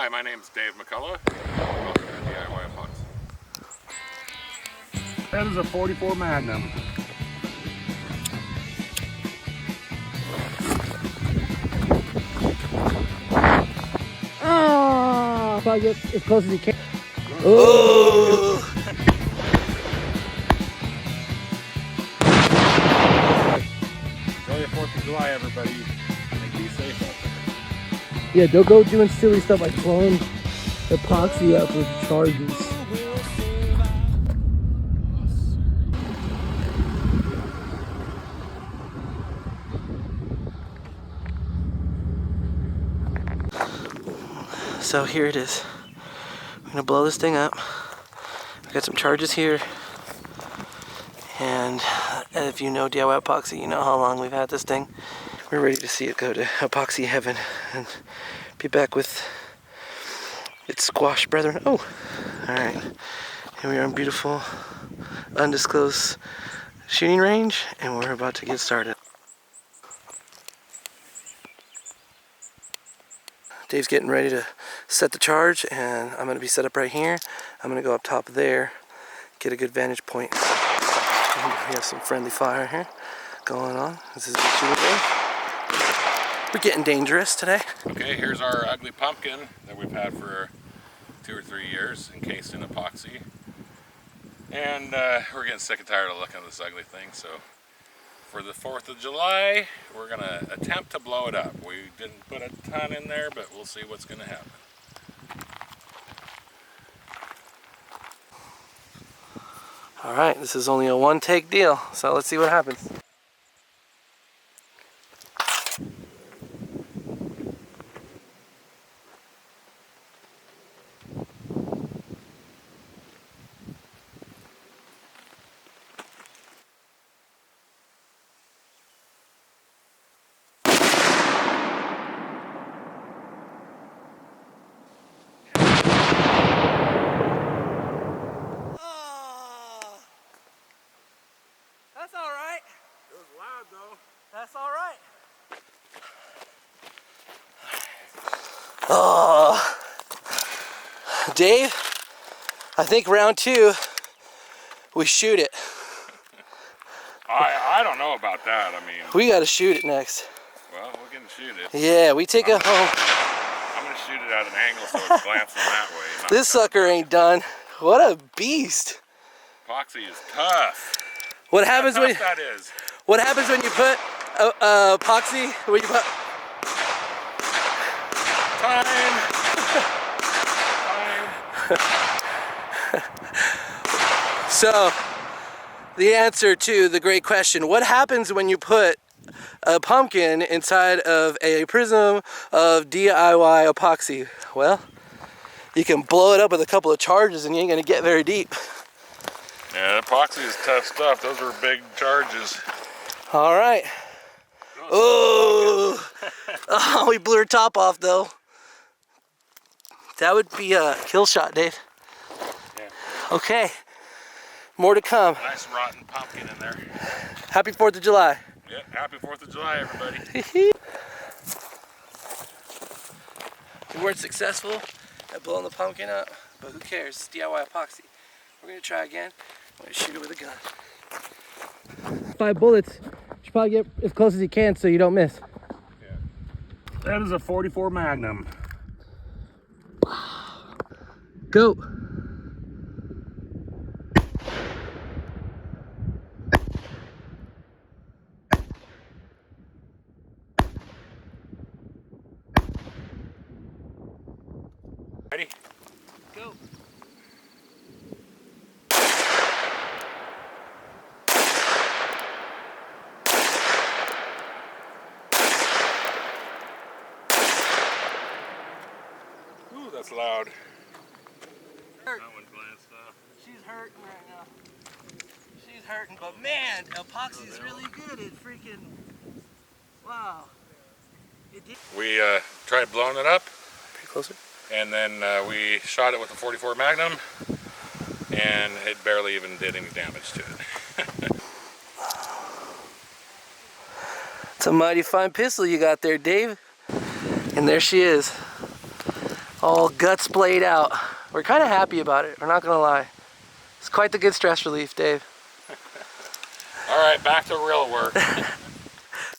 Hi, my name's Dave McCullough. Welcome to DIY Epoxy. That is a 44 Magnum. Oh, if I get as close as you can. Oh! Enjoy your 4th of July, everybody, and be safe out there. Yeah, don't go doing silly stuff like blowing epoxy up with charges. So here it is. I'm gonna blow this thing up. I got some charges here. And if you know DIY epoxy, you know how long we've had this thing. We're ready to see it go to epoxy heaven and be back with its squash brethren. Oh, all right. Here we are in beautiful, undisclosed shooting range, and we're about to get started. Dave's getting ready to set the charge, and I'm going to be set up right here. I'm going to go up top there, get a good vantage point. And we have some friendly fire here going on. This is the shooting range. We're getting dangerous today. Okay, here's our ugly pumpkin that we've had for 2 or 3 years, encased in epoxy. And we're getting sick and tired of looking at this ugly thing, so for the 4th of July, we're going to attempt to blow it up. We didn't put a ton in there, but we'll see what's going to happen. Alright, this is only a one-take deal, so let's see what happens. That's alright. It was loud though. That's alright. Oh, Dave, I think round 2, we shoot it. I don't know about that. I mean, We gotta shoot it next. well, we're going to shoot it. Yeah, we take it home. I'm going to shoot it at an angle so it's glancing that way. not This coming sucker ain't done. What a beast. Epoxy is tough. What happens when That is. What happens when you put epoxy? When you put Time. So, the answer to the great question, what happens when you put a pumpkin inside of a prism of DIY epoxy? Well, you can blow it up with a couple of charges and you ain't gonna get very deep. Yeah, epoxy is tough stuff. Those are big charges. All right. Oh, oh, we blew her top off though. That would be a kill shot, Dave. Yeah. Okay, more to come. Nice rotten pumpkin in there. Happy 4th of July. Yeah, happy 4th of July, everybody. We weren't successful at blowing the pumpkin up, but who cares? It's DIY epoxy. We're gonna try again. I'm gonna shoot it with a gun. 5 bullets. You should probably get as close as you can so you don't miss. Yeah. That is a 44 Magnum. Go. Ready? Go. Ooh, that's loud. Hurt. That one glanced off. She's hurting right now. She's hurting, but man, epoxy's really good. It freaking, wow. It did. We tried blowing it up, Pretty closer. and then we shot it with a 44 Magnum, and it barely even did any damage to it. It's a mighty fine pistol you got there, Dave. And there she is. All guts splayed out. We're kind of happy about it, we're not gonna lie. It's quite the good stress relief, Dave. All right, back to real work.